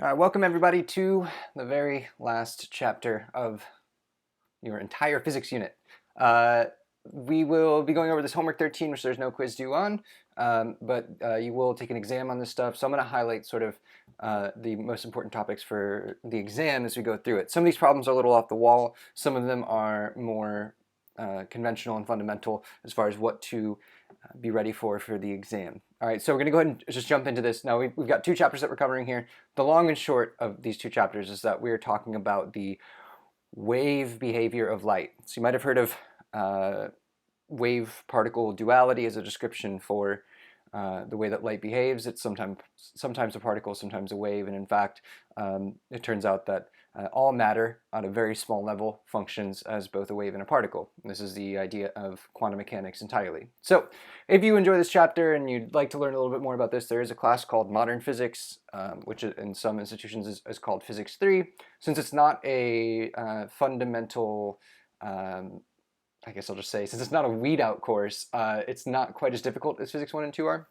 Welcome everybody to the very last chapter of your entire physics unit. We will be going over this homework 13, which there's no quiz due on, but you will take an exam on this stuff. So I'm going to highlight sort of the most important topics for the exam as we go through it. Some of these problems are a little off the wall. Some of them are more conventional and fundamental as far as what to be ready for the exam. All right, so we're going to go ahead and just jump into this. Now we've got two chapters that we're covering here. The long and short of these two chapters is that we're talking about the wave behavior of light. So you might have heard of wave-particle duality as a description for the way that light behaves. It's sometimes a particle, sometimes a wave, and in fact, it turns out that all matter on a very small level functions as both a wave and a particle. This is the idea of quantum mechanics entirely. So if you enjoy this chapter and you'd like to learn a little bit more about this, there is a class called Modern Physics, which in some institutions is called Physics 3. Since it's not a fundamental I guess I'll just say, since it's not a weed-out course, it's not quite as difficult as Physics 1 and 2 are.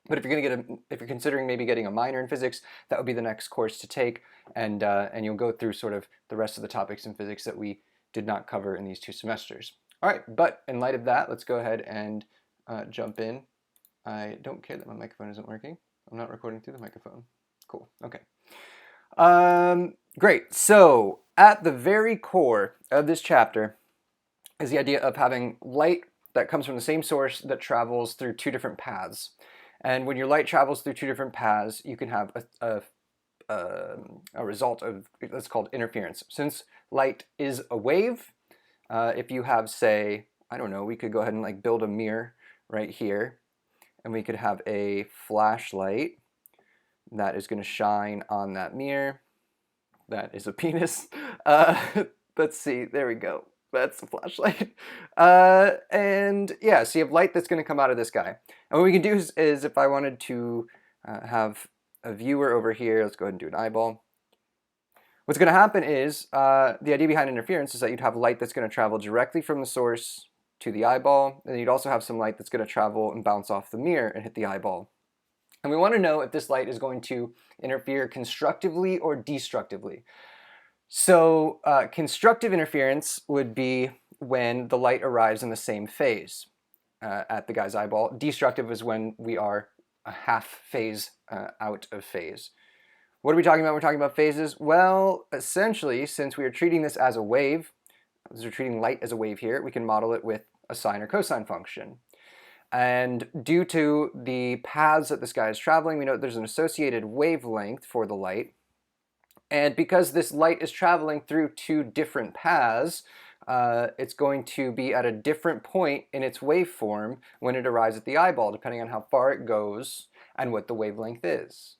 But if you're considering maybe getting a minor in physics, that would be the next course to take, and you'll go through sort of the rest of the topics in physics that we did not cover in these 2 semesters. All right, but in light of that, let's go ahead and jump in. I don't care that my microphone isn't working. I'm not recording through the microphone. Cool. Okay. Great. So at the very core of this chapter is the idea of having light that comes from the same source that travels through 2 different paths. And when your light travels through 2 different paths, you can have a result of that's called interference. Since light is a wave, if you have, say, I don't know, we could go ahead and like build a mirror right here, and we could have a flashlight that is going to shine on that mirror. That is a penis. Let's see, there we go. That's the flashlight. And yeah, so you have light that's going to come out of this guy. And what we can do is if I wanted to have a viewer over here, let's go ahead and do an eyeball. What's going to happen is, the idea behind interference is that you'd have light that's going to travel directly from the source to the eyeball, and you'd also have some light that's going to travel and bounce off the mirror and hit the eyeball. And we want to know if this light is going to interfere constructively or destructively. So constructive interference would be when the light arrives in the same phase at the guy's eyeball. Destructive is when we are a half phase out of phase. What are we talking about? We're talking about phases. Well, essentially, since we are treating this as a wave, as we're treating light as a wave here, we can model it with a sine or cosine function. And due to the paths that this guy is traveling, we know there's an associated wavelength for the light. And because this light is traveling through 2 different paths, it's going to be at a different point in its waveform when it arrives at the eyeball, depending on how far it goes and what the wavelength is.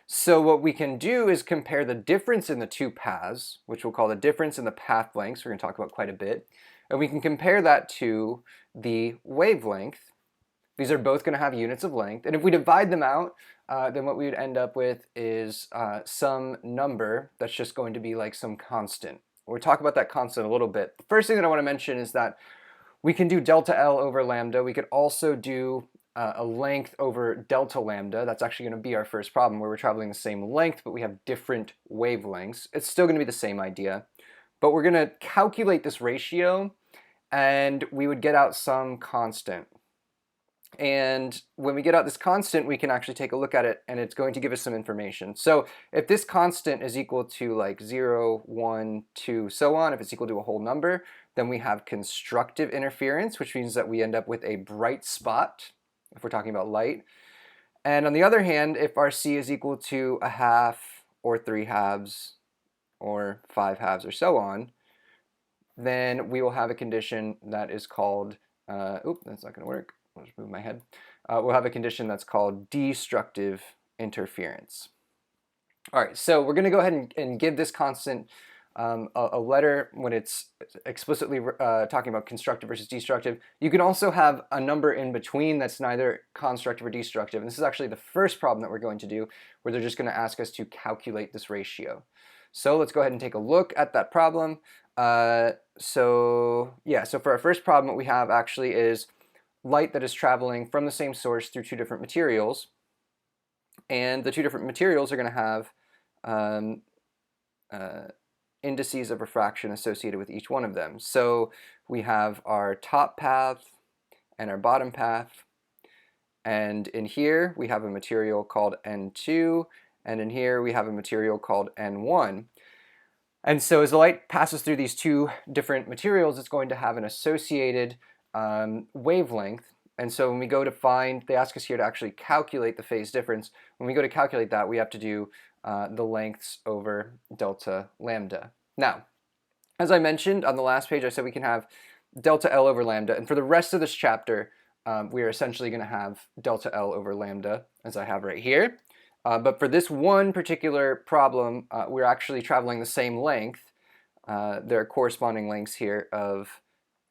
So what we can do is compare the difference in the 2 paths, which we'll call the difference in the path lengths, we're going to talk about quite a bit, and we can compare that to the wavelength. These are both going to have units of length, and if we divide them out, then what we would end up with is some number that's just going to be like some constant. We'll talk about that constant a little bit. The first thing that I want to mention is that we can do delta L over lambda. We could also do a length over delta lambda. That's actually going to be our first problem, where we're traveling the same length, but we have different wavelengths. It's still going to be the same idea, but we're going to calculate this ratio, and we would get out some constant. And when we get out this constant, we can actually take a look at it, and it's going to give us some information. So if this constant is equal to like 0, 1, 2, so on, if it's equal to a whole number, then we have constructive interference, which means that we end up with a bright spot, if we're talking about light. And on the other hand, if our C is equal to a half, or 3 halves, or 5 halves, or so on, then we will have a condition that is called, oops, that's not going to work. I'll just move my head. We'll have a condition that's called destructive interference. All right, so we're going to go ahead and give this constant a letter when it's explicitly talking about constructive versus destructive. You can also have a number in between that's neither constructive or destructive. And this is actually the first problem that we're going to do, where they're just going to ask us to calculate this ratio. So let's go ahead and take a look at that problem. So for our first problem, what we have actually is light that is traveling from the same source through 2 different materials, and the 2 different materials are going to have um, indices of refraction associated with each one of them. So we have our top path and our bottom path, and in here we have a material called N2, and in here we have a material called N1. And so as the light passes through these two different materials, it's going to have an associated wavelength. And so when we go to find, they ask us here to actually calculate the phase difference. When we go to calculate that, we have to do the lengths over delta lambda. Now, as I mentioned on the last page, I said we can have delta L over lambda. And for the rest of this chapter, we are essentially going to have delta L over lambda, as I have right here. But for this one particular problem, we're actually traveling the same length. There are corresponding lengths here of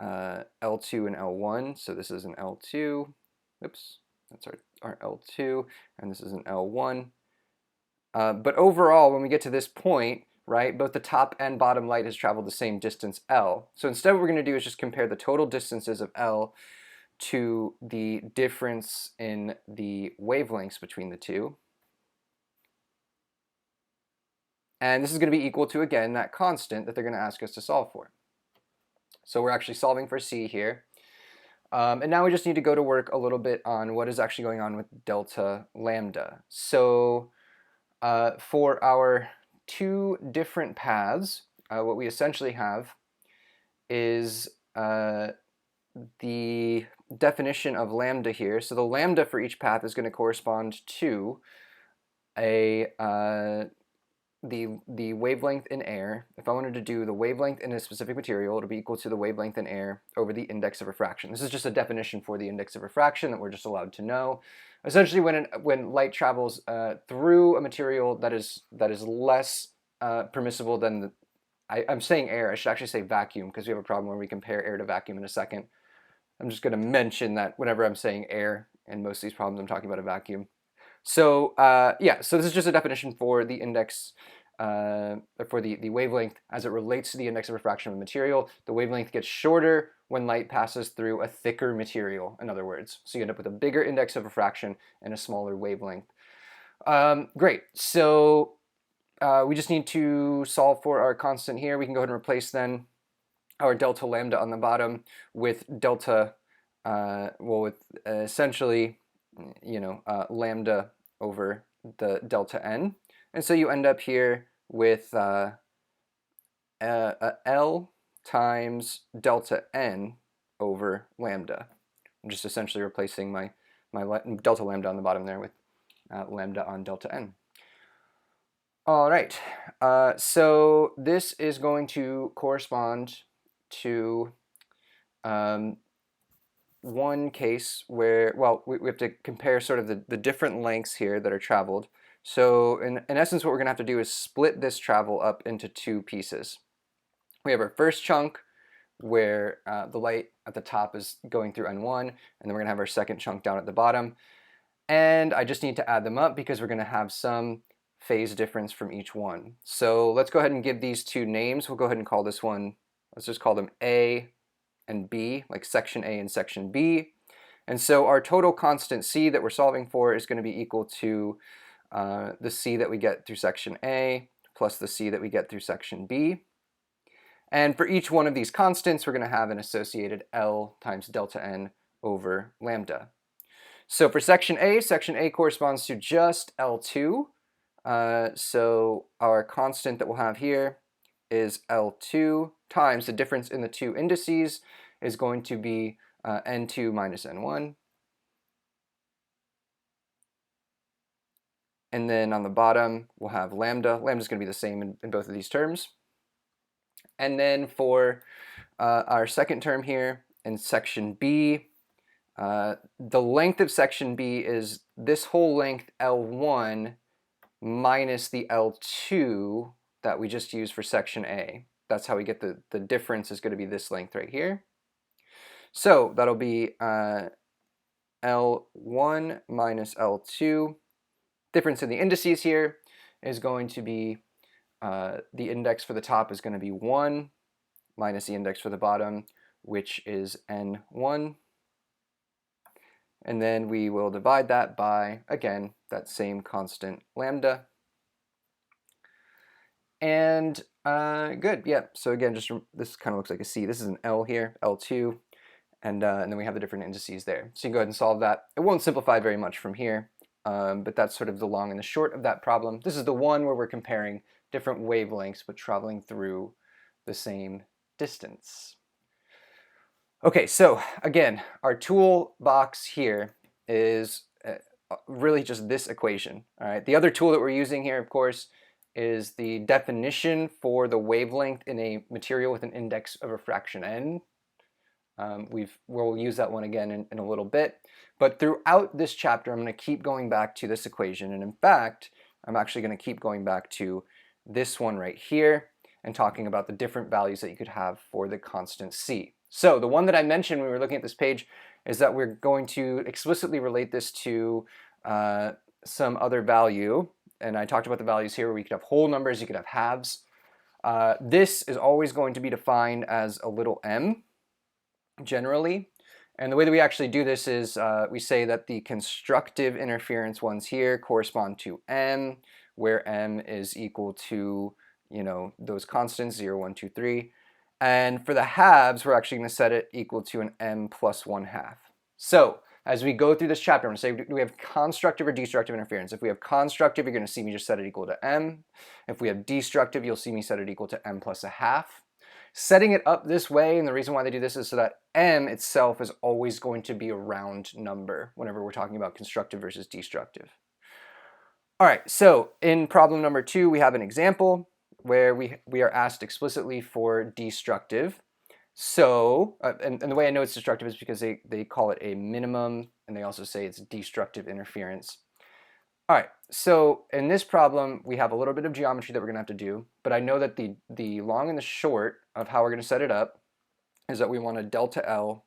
L2 and L1. So this is an L2. Oops, that's our L2, and this is an L1. But overall, when we get to this point, right, both the top and bottom light has traveled the same distance, L. So instead what we're going to do is just compare the total distances of L to the difference in the wavelengths between the two. And this is going to be equal to, again, that constant that they're going to ask us to solve for. So we're actually solving for C here. And now we just need to go to work a little bit on what is actually going on with delta lambda. So for our two different paths, what we essentially have is the definition of lambda here. So the lambda for each path is going to correspond to the wavelength in air. If I wanted to do the wavelength in a specific material, it'll be equal to the wavelength in air over the index of refraction. This is just a definition for the index of refraction that we're just allowed to know. Essentially, when light travels through a material that is less permissible than I'm saying air. I should actually say vacuum, because we have a problem where we compare air to vacuum in a second. I'm just going to mention that whenever I'm saying air in most of these problems, I'm talking about a vacuum. So yeah, so this is just a definition for the index, for the wavelength as it relates to the index of refraction of a material. The wavelength gets shorter when light passes through a thicker material, in other words. So you end up with a bigger index of refraction and a smaller wavelength. Great, so we just need to solve for our constant here. We can go ahead and replace then our delta lambda on the bottom with delta, with essentially, lambda over the delta n. And so you end up here with L times delta n over lambda. I'm just essentially replacing my delta lambda on the bottom there with lambda on delta n. All right, so this is going to correspond to one case where, well, we have to compare sort of the different lengths here that are traveled. So in essence, what we're going to have to do is split this travel up into two pieces. We have our first chunk where the light at the top is going through N1, and then we're going to have our second chunk down at the bottom. And I just need to add them up because we're going to have some phase difference from each one. So let's go ahead and give these two names. We'll go ahead and call this one, let's just call them A and B, like section A and section B. And so our total constant C that we're solving for is going to be equal to the C that we get through section A plus the C that we get through section B. And for each one of these constants, we're going to have an associated L times delta n over lambda. So for section A corresponds to just L2. So our constant that we'll have here is L2 times the difference in the two indices is going to be N2 minus N1. And then on the bottom, we'll have lambda. Lambda is going to be the same in both of these terms. And then for our second term here in section B, the length of section B is this whole length L1 minus the L2 that we just used for section A. That's how we get the difference is going to be this length right here. So that'll be L1 minus L2. Difference in the indices here is going to be the index for the top is going to be 1 minus the index for the bottom, which is N1. And then we will divide that by, again, that same constant lambda. And good, yeah. So again, this kind of looks like a C. This is an L here, L2, and then we have the different indices there. So you can go ahead and solve that. It won't simplify very much from here, but that's sort of the long and the short of that problem. This is the one where we're comparing different wavelengths but traveling through the same distance. Okay, so again, our toolbox here is really just this equation. All right, the other tool that we're using here, of course, is the definition for the wavelength in a material with an index of refraction n. We'll use that one again in a little bit. But throughout this chapter, I'm going to keep going back to this equation. And in fact, I'm actually going to keep going back to this one right here and talking about the different values that you could have for the constant c. So the one that I mentioned when we were looking at this page is that we're going to explicitly relate this to some other value. And I talked about the values here where we could have whole numbers, you could have halves. This is always going to be defined as a little m, generally. And the way that we actually do this is we say that the constructive interference ones here correspond to m, where m is equal to, you know, those constants 0, 1, 2, 3. And for the halves, we're actually going to set it equal to an m plus 1/2. So as we go through this chapter, I'm going to say, do we have constructive or destructive interference? If we have constructive, you're going to see me just set it equal to m. If we have destructive, you'll see me set it equal to m plus 1/2. Setting it up this way, and the reason why they do this is so that m itself is always going to be a round number whenever we're talking about constructive versus destructive. All right, so in problem number 2, we have an example where we are asked explicitly for destructive. So, and the way I know it's destructive is because they call it a minimum, and they also say it's destructive interference. All right, so in this problem, we have a little bit of geometry that we're going to have to do, but I know that the long and the short of how we're going to set it up is that we want a delta L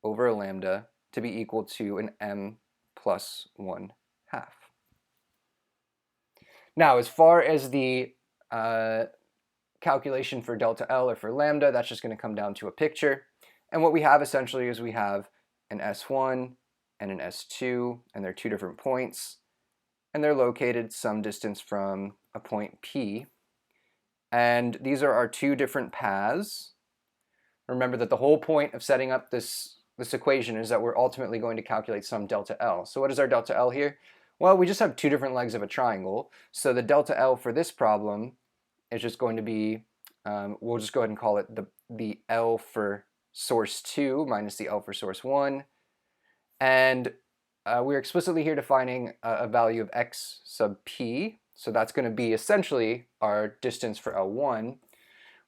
over a lambda to be equal to an m plus 1/2. Now, as far as the calculation for delta L or for lambda, that's just going to come down to a picture. And what we have essentially is we have an S1 and an S2, and they're two different points. And they're located some distance from a point P. And these are our two different paths. Remember that the whole point of setting up this equation is that we're ultimately going to calculate some delta L. So what is our delta L here? Well, we just have two different legs of a triangle. So the delta L for this problem is just going to be, we'll just go ahead and call it the L for source 2 minus the L for source 1. And we're explicitly here defining a value of x sub p. So that's going to be essentially our distance for L1.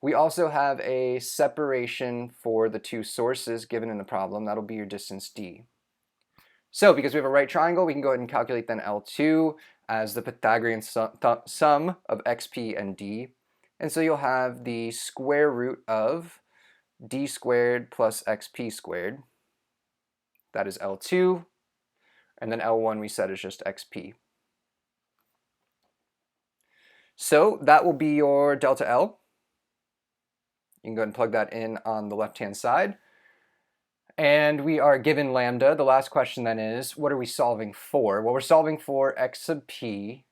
We also have a separation for the two sources given in the problem. That'll be your distance d. So because we have a right triangle, we can go ahead and calculate then L2 as the Pythagorean sum of xp and d. And so you'll have the square root of d squared plus xp squared. That is L2. And then L1 we set as just xp. So that will be your delta L. You can go ahead and plug that in on the left-hand side. And we are given lambda. The last question then is, what are we solving for? Well, we're solving for x sub p,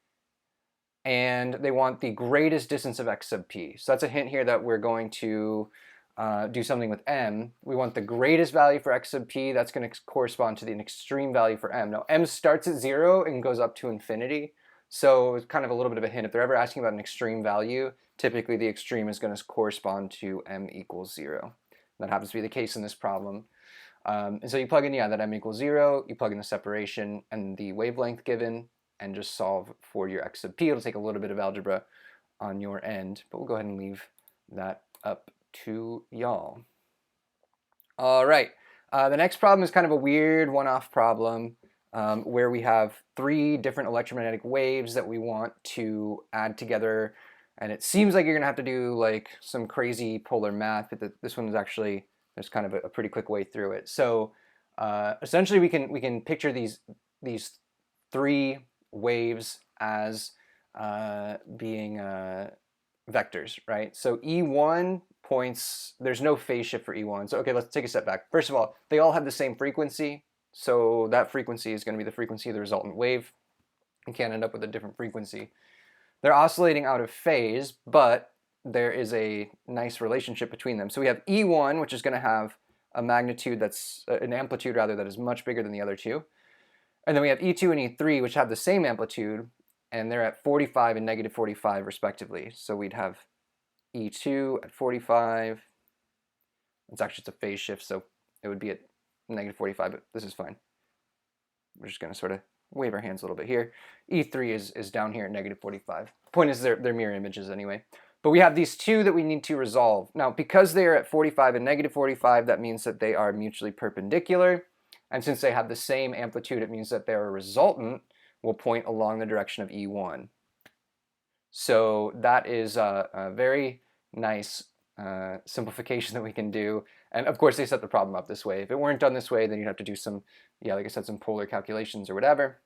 and they want the greatest distance of x sub p. So that's a hint here that we're going to do something with m. We want the greatest value for x sub p. That's going to correspond to the extreme value for m. Now, m starts at 0 and goes up to infinity. So it's kind of a little bit of a hint. If they're ever asking about an extreme value, typically the extreme is going to correspond to m equals 0. That happens to be the case in this problem. And so you plug in, that m equals 0, you plug in the separation and the wavelength given, and just solve for your x sub p. It'll take a little bit of algebra on your end, but we'll go ahead and leave that up to y'all. All right, the next problem is kind of a weird one-off problem where we have 3 different electromagnetic waves that we want to add together, and it seems like you're gonna have to do like some crazy polar math, but this one is actually, there's kind of a pretty quick way through it. So essentially we can picture these 3 waves as being vectors, right? So E1 points, there's no phase shift for E1. So okay, let's take a step back. First of all, they all have the same frequency. So that frequency is going to be the frequency of the resultant wave. You can't end up with a different frequency. They're oscillating out of phase, but there is a nice relationship between them. So we have E1, which is going to have a magnitude that's, an amplitude rather, that is much bigger than the other two. And then we have E2 and E3, which have the same amplitude, and they're at 45 and negative 45 respectively. So we'd have E2 at 45. It's actually just a phase shift, so it would be at negative 45, but this is fine. We're just going to sort of wave our hands a little bit here. E3 is down here at negative 45. Point is they're mirror images anyway. But we have these two that we need to resolve. Now, because they are at 45 and negative 45, that means that they are mutually perpendicular. And since they have the same amplitude, it means that their resultant will point along the direction of E1. So that is a very nice simplification that we can do. And of course, they set the problem up this way. If it weren't done this way, then you'd have to do some, like I said, some polar calculations or whatever.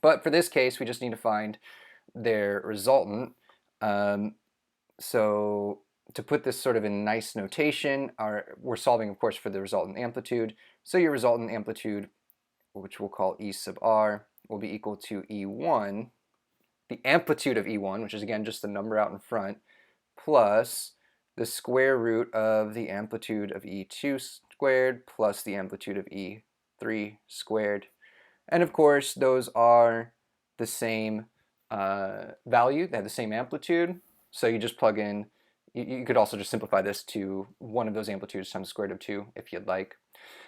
But for this case, we just need to find their resultant. So to put this sort of in nice notation, we're solving, of course, for the resultant amplitude. So your resultant amplitude, which we'll call E sub r, will be equal to E1, the amplitude of E1, which is again just the number out in front, plus the square root of the amplitude of E2 squared plus the amplitude of E3 squared. And of course, those are the same value. They have the same amplitude. So you just plug in, you could also just simplify this to one of those amplitudes times the square root of 2 if you'd like.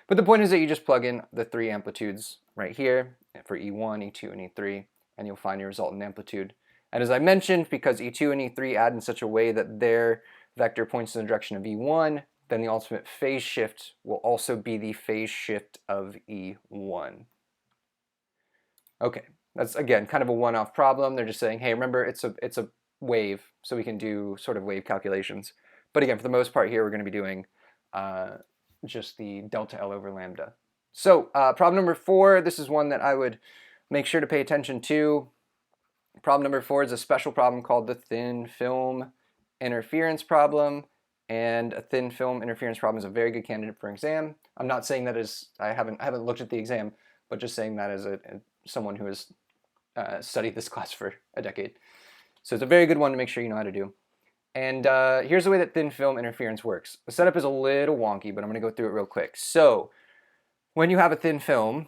But the point is that you just plug in the three amplitudes right here for E1, E2, and E3, and you'll find your resultant amplitude. And as I mentioned, because E2 and E3 add in such a way that their vector points in the direction of E1, then the ultimate phase shift will also be the phase shift of E1. Okay, that's again kind of a one-off problem. They're just saying, hey, remember it's a wave, so we can do sort of wave calculations. But again, for the most part here, we're going to be doing just the delta L over lambda. So problem number 4, this is one that I would make sure to pay attention to. Problem number 4 is a special problem called the thin film interference problem. And a thin film interference problem is a very good candidate for exam. I'm not saying that as I haven't looked at the exam, but just saying that as someone who has studied this class for a decade. So it's a very good one to make sure you know how to do. And here's the way that thin film interference works. The setup is a little wonky, but I'm going to go through it real quick. So when you have a thin film,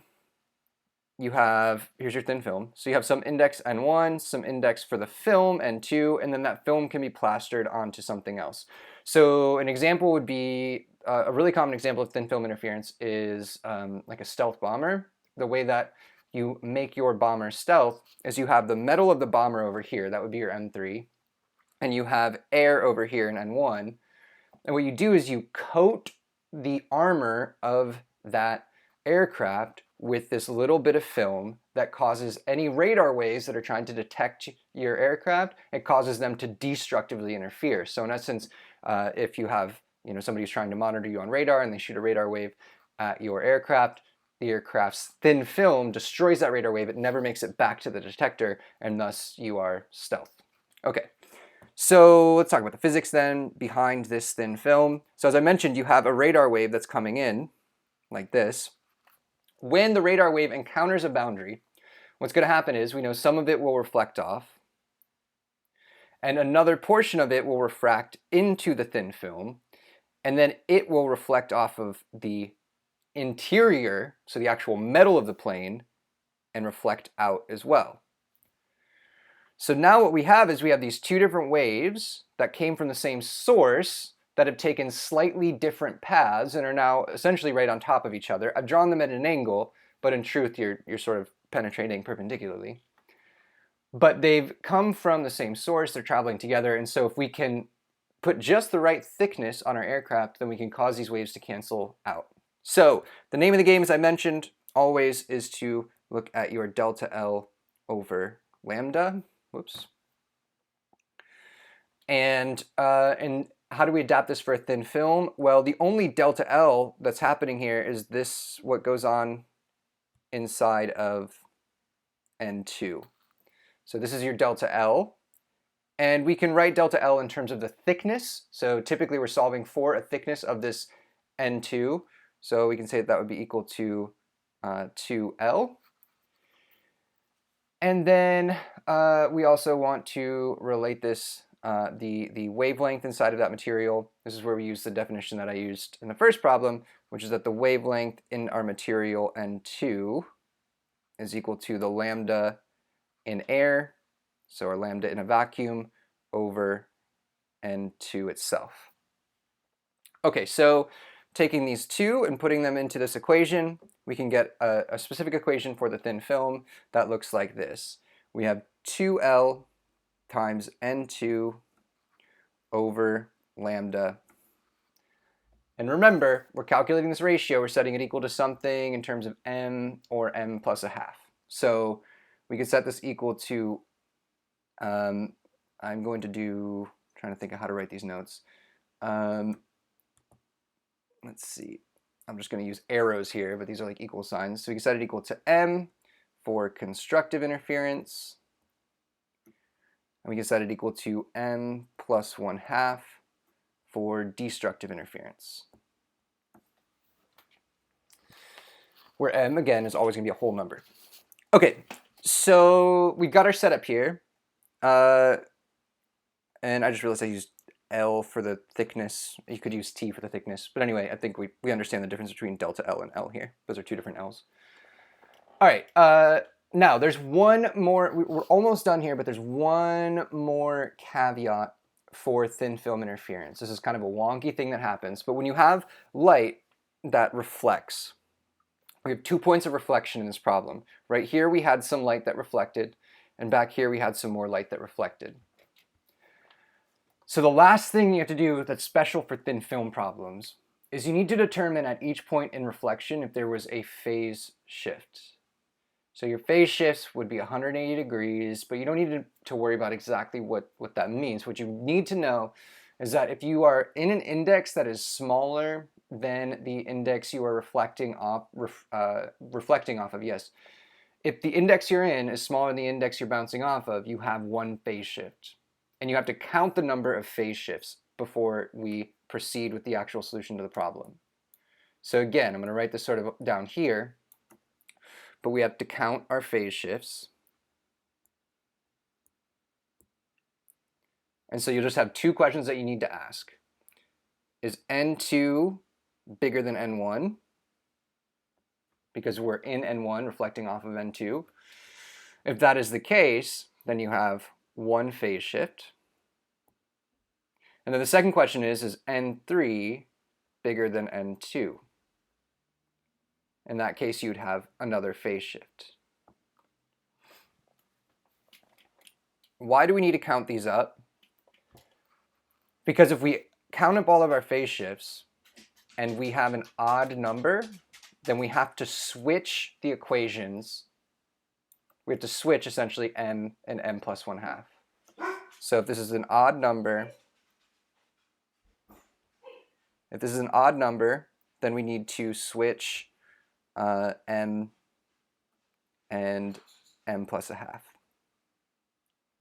here's your thin film. So you have some index N1, some index for the film N2, and then that film can be plastered onto something else. So an example would be, a really common example of thin film interference is like a stealth bomber. The way that you make your bomber stealth is you have the metal of the bomber over here, that would be your N3, and you have air over here in N1. And what you do is you coat the armor of that aircraft with this little bit of film that causes any radar waves that are trying to detect your aircraft, it causes them to destructively interfere. So in essence, if you have somebody who's trying to monitor you on radar and they shoot a radar wave at your aircraft, the aircraft's thin film destroys that radar wave. It never makes it back to the detector, and thus you are stealth. Okay, so let's talk about the physics then behind this thin film. So as I mentioned, you have a radar wave that's coming in like this. When the radar wave encounters a boundary, what's going to happen is we know some of it will reflect off, and another portion of it will refract into the thin film, and then it will reflect off of the interior, so the actual metal of the plane, and reflect out as well. So now what we have is we have these two different waves that came from the same source that have taken slightly different paths and are now essentially right on top of each other. I've drawn them at an angle, but in truth you're sort of penetrating perpendicularly. But they've come from the same source, they're traveling together, and so if we can put just the right thickness on our aircraft, then we can cause these waves to cancel out. So the name of the game, as I mentioned, always is to look at your delta L over lambda. Whoops. And how do we adapt this for a thin film? Well, the only delta L that's happening here is this, what goes on inside of N2. So this is your delta L. And we can write delta L in terms of the thickness. So typically we're solving for a thickness of this N2. So we can say that would be equal to 2L. And then we also want to relate this, the wavelength inside of that material. This is where we use the definition that I used in the first problem, which is that the wavelength in our material N2 is equal to the lambda in air, so our lambda in a vacuum, over N2 itself. Okay, so taking these two and putting them into this equation, we can get a specific equation for the thin film that looks like this. We have 2L times N2 over lambda. And remember, we're calculating this ratio, we're setting it equal to something in terms of m or m plus a half. So we could set this equal to, I'm going to do, trying to think of how to write these notes. Let's see, I'm just going to use arrows here, but these are like equal signs. So we can set it equal to m for constructive interference. And we can set it equal to m plus 1/2 for destructive interference. Where m, again, is always going to be a whole number. Okay, so we've got our setup here. And I just realized I used L for the thickness. You could use T for the thickness. But anyway, I think we understand the difference between delta L and L here. Those are two different L's. All right, now there's one more. We're almost done here, but there's one more caveat for thin film interference. This is kind of a wonky thing that happens. But when you have light that reflects, we have 2 points of reflection in this problem. Right here we had some light that reflected, and back here we had some more light that reflected. So the last thing you have to do that's special for thin film problems is you need to determine at each point in reflection if there was a phase shift. So your phase shifts would be 180 degrees, but you don't need to worry about exactly what that means. What you need to know is that if you are in an index that is smaller than the index you are reflecting off of, yes. If the index you're in is smaller than the index you're bouncing off of, you have one phase shift. And you have to count the number of phase shifts before we proceed with the actual solution to the problem. So again, I'm going to write this sort of down here, but we have to count our phase shifts. And so you'll just have two questions that you need to ask. Is N2 bigger than N1? Because we're in N1 reflecting off of N2. If that is the case, then you have one phase shift. And then the second question is N3 bigger than N2? In that case, you'd have another phase shift. Why do we need to count these up? Because if we count up all of our phase shifts and we have an odd number, then we have to switch the equations. We have to switch essentially m and m plus 1/2. So if this is an odd number, then we need to switch m and m plus 1/2.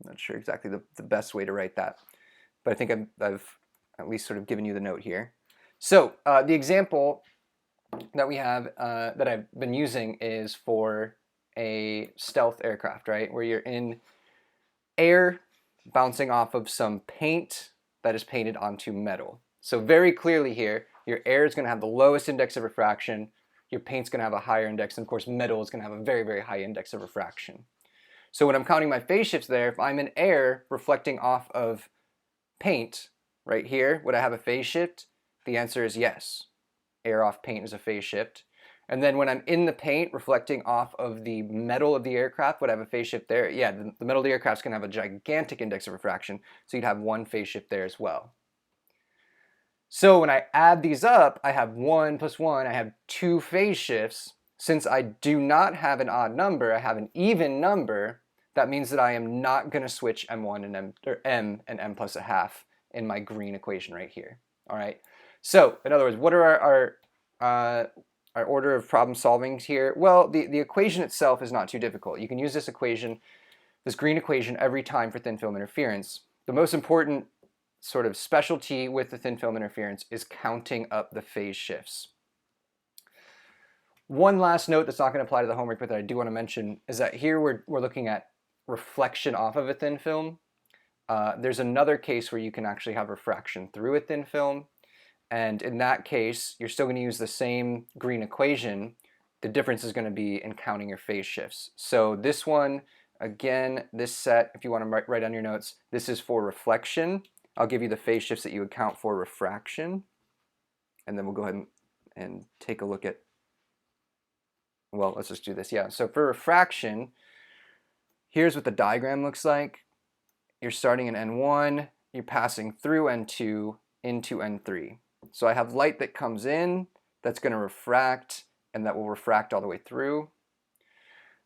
I'm not sure exactly the best way to write that, but I think I've at least sort of given you the note here. So the example that we have, that I've been using, is for a stealth aircraft, right? Where you're in air bouncing off of some paint that is painted onto metal. So very clearly here, your air is going to have the lowest index of refraction, your paint's going to have a higher index, and of course metal is going to have a very, very high index of refraction. So when I'm counting my phase shifts there, if I'm in air reflecting off of paint, right here, would I have a phase shift? The answer is yes. Air off paint is a phase shift. And then when I'm in the paint reflecting off of the metal of the aircraft, would I have a phase shift there? Yeah, the metal of the aircraft is going to have a gigantic index of refraction, so you'd have one phase shift there as well. So when I add these up, I have 1 plus 1, I have 2 phase shifts. Since I do not have an odd number, I have an even number. That means that I am not going to switch m1 and m and m plus 1/2 in my green equation right here. All right. So in other words, what are our order of problem solvings here? Well, the equation itself is not too difficult. You can use this equation, this green equation, every time for thin film interference. The most important sort of specialty with the thin film interference is counting up the phase shifts. One last note that's not going to apply to the homework, but that I do want to mention is that here we're looking at reflection off of a thin film. There's another case where you can actually have refraction through a thin film. And in that case, you're still going to use the same green equation. The difference is going to be in counting your phase shifts. So this one, again, this set, if you want to write on your notes, this is for reflection. I'll give you the phase shifts that you would count for refraction. And then we'll go ahead and take a look at, well, let's just do this. Yeah, so for refraction, here's what the diagram looks like. You're starting in N1, you're passing through N2 into N3. So I have light that comes in, that's going to refract, and that will refract all the way through.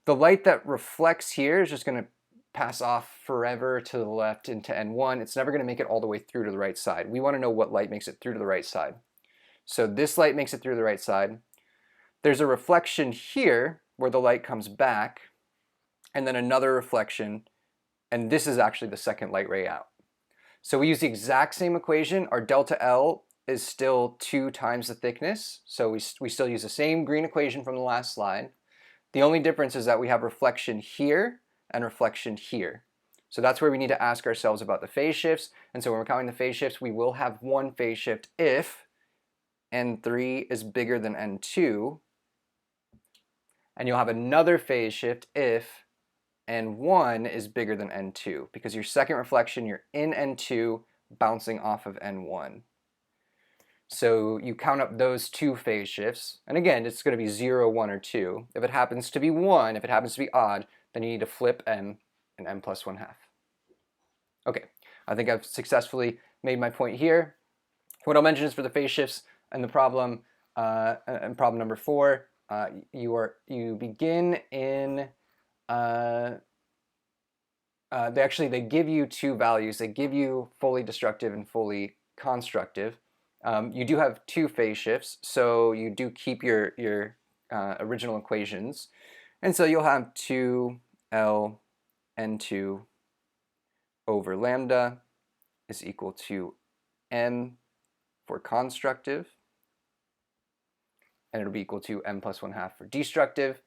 The light that reflects here is just going to pass off forever to the left into N1. It's never going to make it all the way through to the right side. We want to know what light makes it through to the right side. So this light makes it through the right side. There's a reflection here where the light comes back, and then another reflection, and this is actually the second light ray out. So we use the exact same equation. Our delta L is still 2 times the thickness, so we still use the same green equation from the last slide. The only difference is that we have reflection here and reflection here. So that's where we need to ask ourselves about the phase shifts. And so when we're counting the phase shifts, we will have one phase shift if N3 is bigger than N2, and you'll have another phase shift if N1 is bigger than N2, because your second reflection, you're in N2 bouncing off of N1. So you count up those two phase shifts, and again, it's going to be 0, 1, or 2. If it happens to be 1, if it happens to be odd, then you need to flip M and M plus 1/2. Okay, I think I've successfully made my point here. What I'll mention is for the phase shifts and the problem, and problem number 4, you begin in, they give you two values. They give you fully destructive and fully constructive. You do have two phase shifts, so you do keep your original equations. And so you'll have 2L N2 over lambda is equal to M for constructive, and it'll be equal to M plus 1/2 for destructive.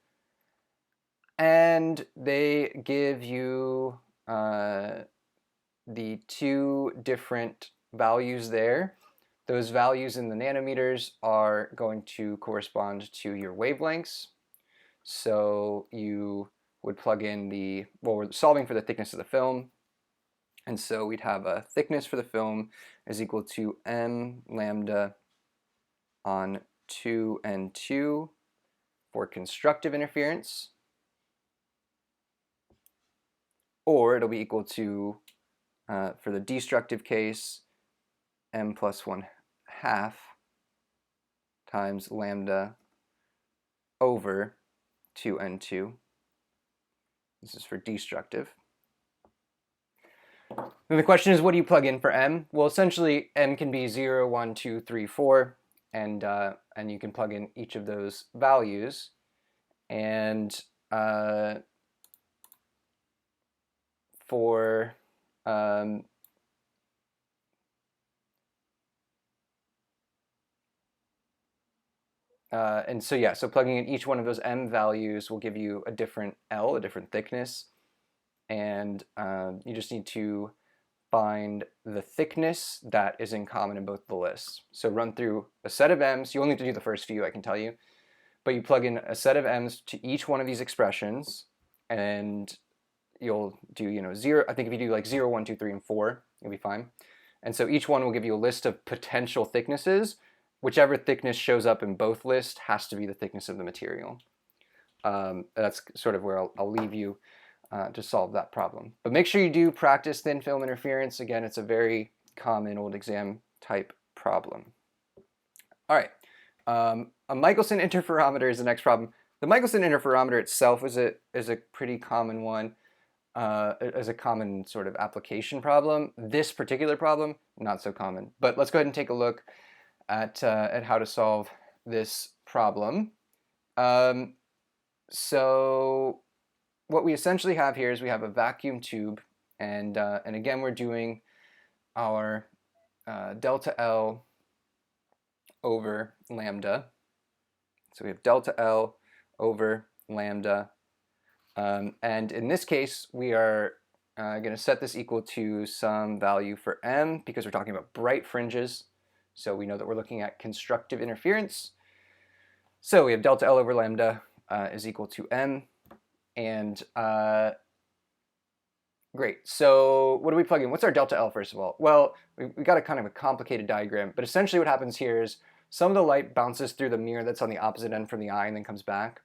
And they give you the two different values there. Those values in the nanometers are going to correspond to your wavelengths. So you would plug in well, we're solving for the thickness of the film. And so we'd have a thickness for the film is equal to M lambda on 2N2 for constructive interference. Or it'll be equal to, for the destructive case, M plus 1/2 times lambda over 2N2. This is for destructive. And the question is, what do you plug in for M? Well, essentially, M can be 0, 1, 2, 3, 4, and you can plug in each of those values. And and so yeah, so plugging in each one of those M values will give you a different L, a different thickness, and you just need to find the thickness that is in common in both the lists. So run through a set of M's. You only have to do the first few, I can tell you, but you plug in a set of M's to each one of these expressions, and you'll do 0. I think if you do like 0, 1, 2, 3, and 4, you'll be fine. And so each one will give you a list of potential thicknesses. Whichever thickness shows up in both lists has to be the thickness of the material. That's sort of where I'll leave you to solve that problem. But make sure you do practice thin film interference. Again, it's a very common old exam type problem. All right, a Michaelson interferometer is the next problem. The Michaelson interferometer itself is a pretty common one, as a common sort of application problem. This particular problem, not so common. But let's go ahead and take a look at how to solve this problem. So what we essentially have here is we have a vacuum tube, and again we're doing our delta L over lambda So we have delta L over lambda. And in this case, we are going to set this equal to some value for m because we're talking about bright fringes. So we know that we're looking at constructive interference. So we have delta L over lambda is equal to m. And great. So what do we plug in? What's our delta L, first of all? Well, we got a kind of a complicated diagram. But essentially what happens here is some of the light bounces through the mirror that's on the opposite end from the eye and then comes back.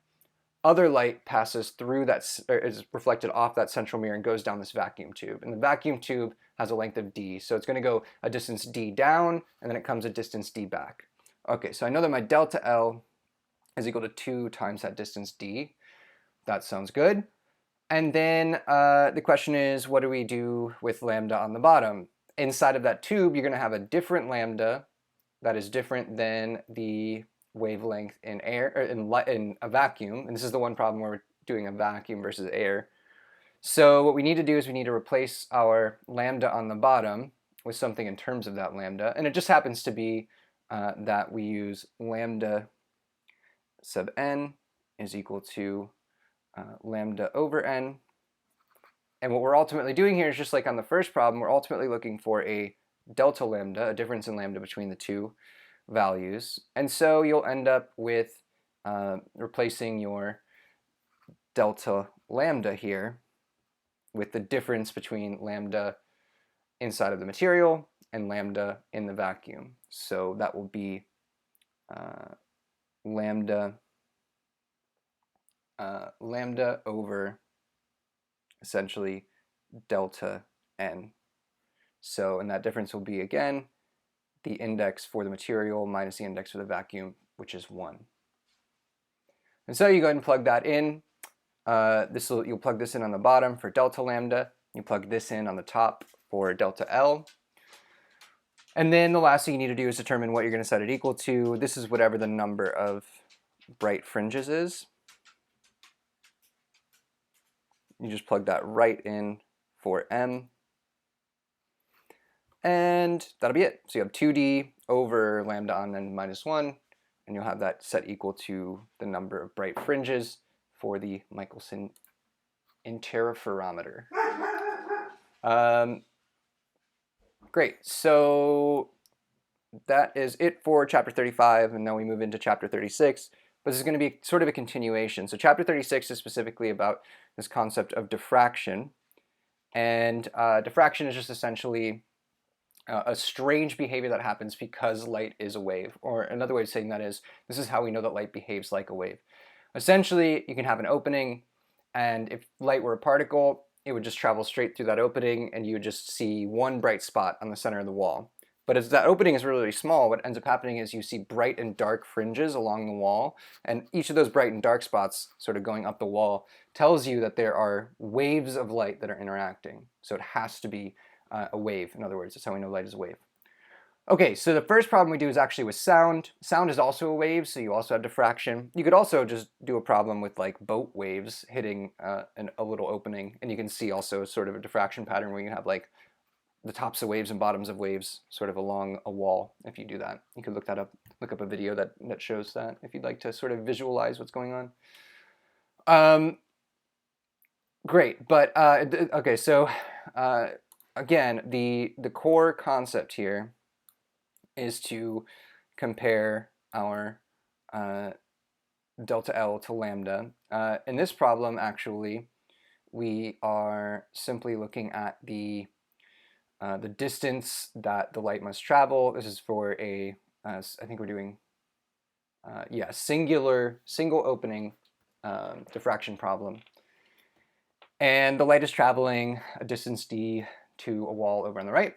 Other light passes through that, is reflected off that central mirror and goes down this vacuum tube. And the vacuum tube has a length of d. So it's going to go a distance d down, and then it comes a distance d back. Okay, so I know that my delta L is equal to 2 times that distance d. That sounds good. And then the question is, what do we do with lambda on the bottom? Inside of that tube, you're going to have a different lambda that is different than the wavelength in air, or in a vacuum. And this is the one problem where we're doing a vacuum versus air. So what we need to do is we need to replace our lambda on the bottom with something in terms of that lambda. And it just happens to be that we use lambda sub n is equal to lambda over n. And what we're ultimately doing here is just like on the first problem, we're ultimately looking for a delta lambda, a difference in lambda between the two values. And so you'll end up with replacing your delta lambda here with the difference between lambda inside of the material and lambda in the vacuum. So that will be lambda over essentially delta n. So, and that difference will be, again, the index for the material minus the index for the vacuum, which is 1. And so you go ahead and plug that in. You'll plug this in on the bottom for delta lambda. You plug this in on the top for delta L. And then the last thing you need to do is determine what you're going to set it equal to. This is whatever the number of bright fringes is. You just plug that right in for m. And that'll be it. So you have 2d over lambda on n minus 1, and you'll have that set equal to the number of bright fringes for the Michaelson Interferometer. Great, so that is it for chapter 35, and now we move into chapter 36. But this is going to be sort of a continuation. So chapter 36 is specifically about this concept of diffraction. And diffraction is just essentially a strange behavior that happens because light is a wave. Or another way of saying that is, this is how we know that light behaves like a wave. Essentially, you can have an opening, and if light were a particle, it would just travel straight through that opening, and you would just see one bright spot on the center of the wall. But as that opening is really, really small, what ends up happening is you see bright and dark fringes along the wall, and each of those bright and dark spots sort of going up the wall tells you that there are waves of light that are interacting. So it has to be a wave. In other words, that's how we know light is a wave. Okay, so the first problem we do is actually with sound. Sound is also a wave, so you also have diffraction. You could also just do a problem with like boat waves hitting a little opening, and you can see also sort of a diffraction pattern where you have like the tops of waves and bottoms of waves sort of along a wall. If you do that, you could look that up, look up a video that shows that if you'd like to sort of visualize what's going on. Great, but okay, so again, the core concept here is to compare our delta L to lambda. In this problem, actually, we are simply looking at the distance that the light must travel. This is for a, I think we're doing, single opening diffraction problem. And the light is traveling a distance d to a wall over on the right.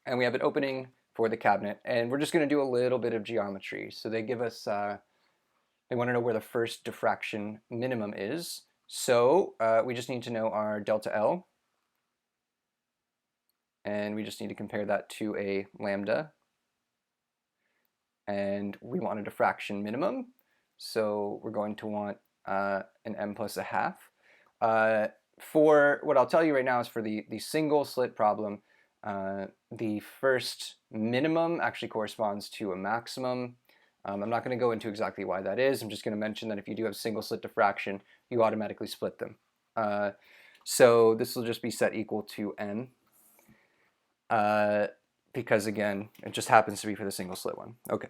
And we have an opening for the cabinet. And we're just going to do a little bit of geometry. So they give us, they want to know where the first diffraction minimum is. So we just need to know our delta L. And we just need to compare that to a lambda. And we want a diffraction minimum. So we're going to want an m plus a half. For what I'll tell you right now is for the single slit problem, the first minimum actually corresponds to a maximum. I'm not going to go into exactly why that is. I'm just going to mention that if you do have single slit diffraction, you automatically split them. So this will just be set equal to n, because again, it just happens to be for the single slit one. Okay,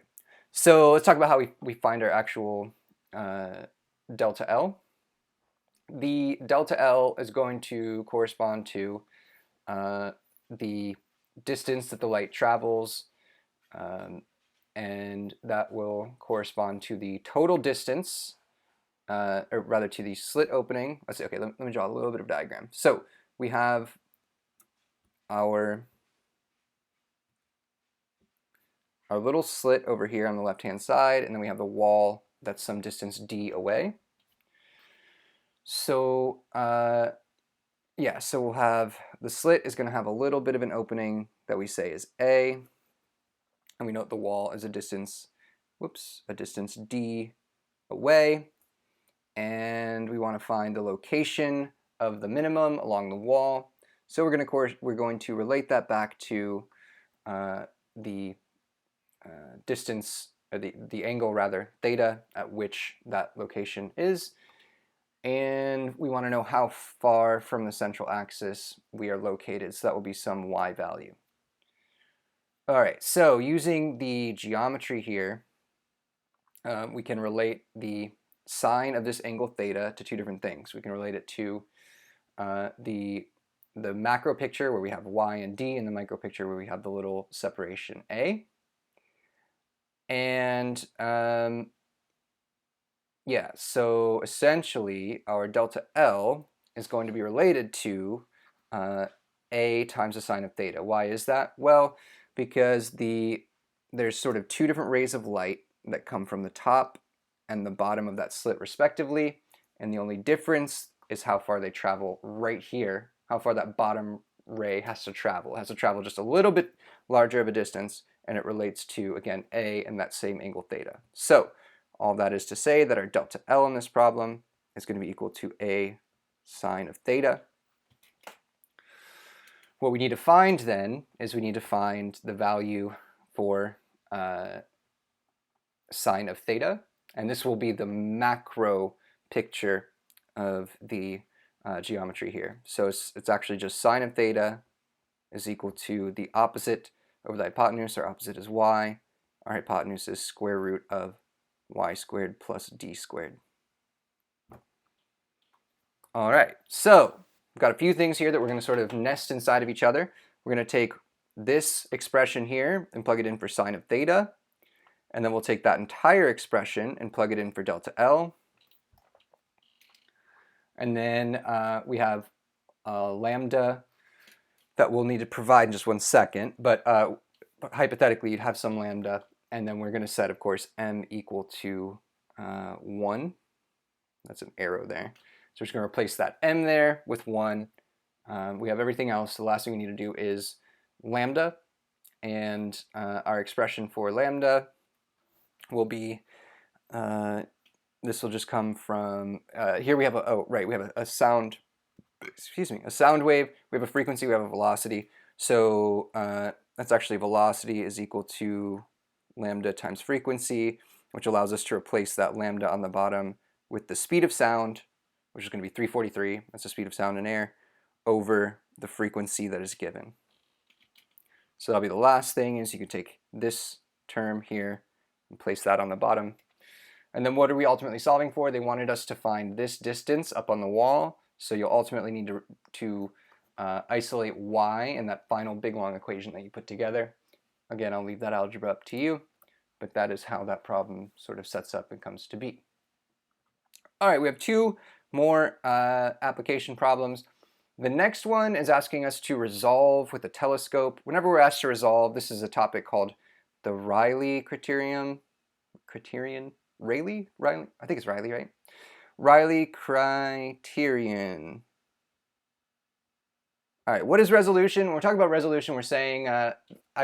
so let's talk about how we find our actual delta L. The delta L is going to correspond to the distance that the light travels, and that will correspond to the total distance, or rather to the slit opening. Let's see, okay, let me draw a little bit of diagram. So we have our little slit over here on the left-hand side, and then we have the wall that's some distance d away. So yeah, so we'll have the slit is going to have a little bit of an opening that we say is A, and we note the wall is a distance, a distance d away, and we want to find the location of the minimum along the wall. So we're going to relate that back to the distance, or the angle rather, theta, at which that location is. And we want to know how far from the central axis we are located, so that will be some y value. All right, so using the geometry here, we can relate the sine of this angle theta to two different things. We can relate it to the macro picture where we have y and d, and the micro picture where we have the little separation a. And yeah, so essentially our delta L is going to be related to a times the sine of theta. Why is that? Well, because there's sort of two different rays of light that come from the top and the bottom of that slit respectively, and the only difference is how far they travel right here, how far that bottom ray has to travel. It has to travel just a little bit larger of a distance, and it relates to, again, a and that same angle theta. So all that is to say that our delta L in this problem is going to be equal to a sine of theta. What we need to find then is we need to find the value for sine of theta, and this will be the macro picture of the geometry here. So it's actually just sine of theta is equal to the opposite over the hypotenuse. Our opposite is y. Our hypotenuse is square root of y squared plus d squared. All right, so we've got a few things here that we're going to sort of nest inside of each other. We're going to take this expression here and plug it in for sine of theta, and then we'll take that entire expression and plug it in for delta L. And then we have lambda that we'll need to provide in just one second, but hypothetically you'd have some lambda, and then we're going to set, of course, m equal to 1. That's an arrow there. So we're just going to replace that m there with 1. We have everything else. The last thing we need to do is lambda, and our expression for lambda will be, this will just come from, here we have we have a sound, a sound wave, we have a frequency, we have a velocity. So that's actually velocity is equal to lambda times frequency, which allows us to replace that lambda on the bottom with the speed of sound, which is going to be 343, that's the speed of sound in air, over the frequency that is given. So that'll be the last thing, is you can take this term here and place that on the bottom. And then what are we ultimately solving for? They wanted us to find this distance up on the wall, so you'll ultimately need to isolate y in that final big long equation that you put together. Again, I'll leave that algebra up to you, but that is how that problem sort of sets up and comes to be. All right, we have two more application problems. The next one is asking us to resolve with a telescope. Whenever we're asked to resolve, this is a topic called the Rayleigh criterion. Rayleigh? I think it's Rayleigh, right? Rayleigh criterion. All right, what is resolution? When we're talking about resolution, we're saying I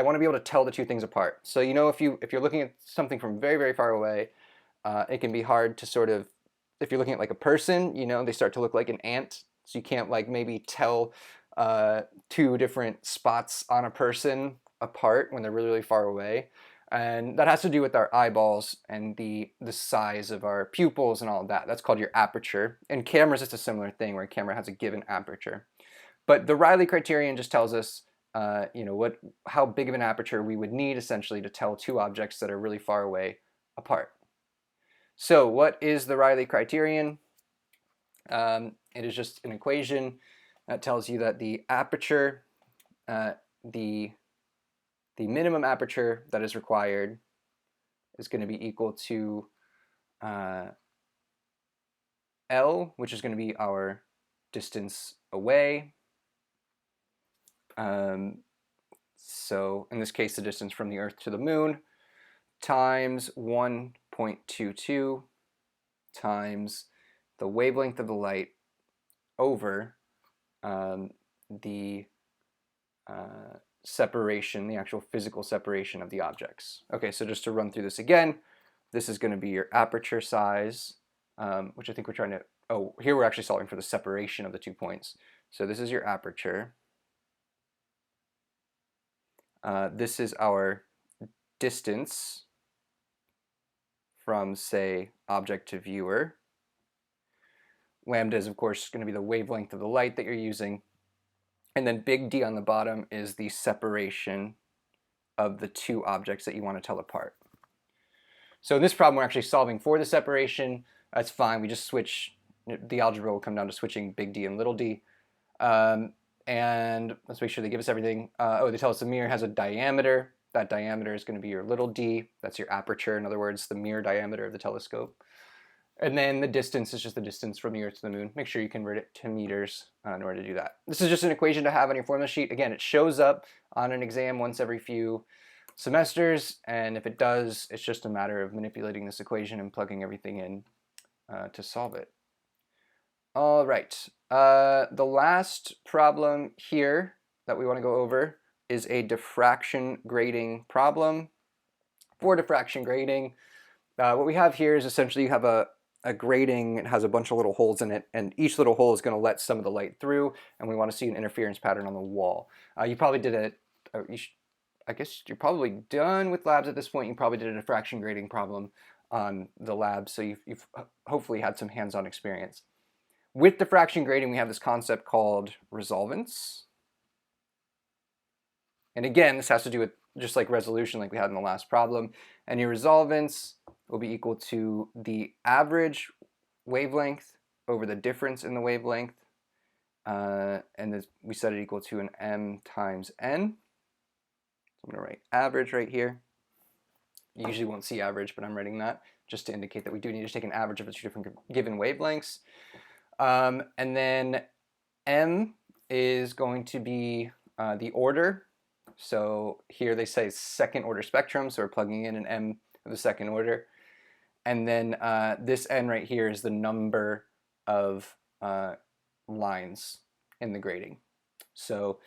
want to be able to tell the two things apart. So you know, if you're looking at something from very, very far away, it can be hard to sort of, if you're looking at like a person, you know, they start to look like an ant. So you can't like maybe tell two different spots on a person apart when they're really, really far away. And that has to do with our eyeballs and the size of our pupils and all of that. That's called your aperture. And cameras, it's a similar thing where a camera has a given aperture. But the Riley criterion just tells us, how big of an aperture we would need essentially to tell two objects that are really far away apart. So what is the Riley criterion? It is just an equation that tells you that the aperture, the minimum aperture that is required is going to be equal to L, which is going to be our distance away. So in this case, the distance from the Earth to the Moon, times 1.22 times the wavelength of the light over the separation, the actual physical separation of the objects. Okay, so just to run through this again, this is going to be your aperture size, which I think we're trying to, here we're actually solving for the separation of the 2 points. So this is your aperture. This is our distance from, say, object to viewer. Lambda is, of course, going to be the wavelength of the light that you're using. And then big D on the bottom is the separation of the two objects that you want to tell apart. So in this problem, we're actually solving for the separation. That's fine. We just switch. The algebra will come down to switching big D and little d. And let's make sure they give us everything. They tell us the mirror has a diameter. That diameter is going to be your little d. That's your aperture, in other words, the mirror diameter of the telescope. And then the distance is just the distance from the Earth to the Moon. Make sure you convert it to meters in order to do that. This is just an equation to have on your formula sheet. Again, it shows up on an exam once every few semesters, and if it does, it's just a matter of manipulating this equation and plugging everything in to solve it. All right, the last problem here that we want to go over is a diffraction grading problem. For diffraction grading, what we have here is essentially you have a grating. It has a bunch of little holes in it, and each little hole is going to let some of the light through, and we want to see an interference pattern on the wall. You probably did it, I guess you're probably done with labs at this point. You probably did a diffraction grading problem on the lab, so you've hopefully had some hands-on experience. With diffraction grading, we have this concept called resolvence. And again, this has to do with just like resolution like we had in the last problem. And your resolvence will be equal to the average wavelength over the difference in the wavelength. And we set it equal to an m times n. So I'm going to write average right here. You usually won't see average, but I'm writing that just to indicate that we do need to take an average of the two different given wavelengths. And then m is going to be the order. So here they say second order spectrum, so we're plugging in an m of the second order. And then this n right here is the number of lines in the grading. So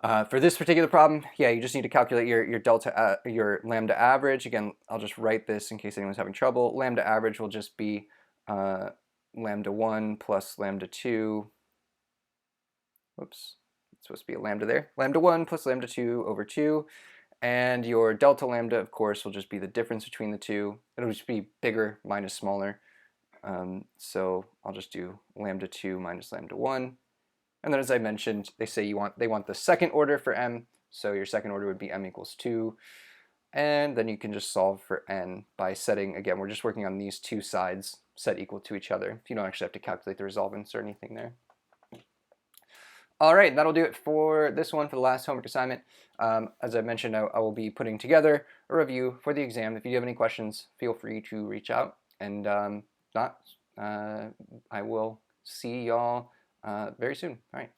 for this particular problem, yeah, you just need to calculate your lambda average. Again, I'll just write this in case anyone's having trouble. Lambda average will just be lambda 1 plus lambda 2. Whoops. It's supposed to be a lambda there. Lambda 1 plus lambda 2 over 2. And your delta lambda, of course, will just be the difference between the two. It'll just be bigger minus smaller. So I'll just do lambda 2 minus lambda 1. And then as I mentioned, they want the second order for m. So your second order would be m equals 2. And then you can just solve for n by setting, again, we're just working on these two sides set equal to each other. You don't actually have to calculate the resolvence or anything there. All right, that'll do it for this one, for the last homework assignment. As I mentioned, I will be putting together a review for the exam. If you have any questions, feel free to reach out. And I will see y'all very soon. All right.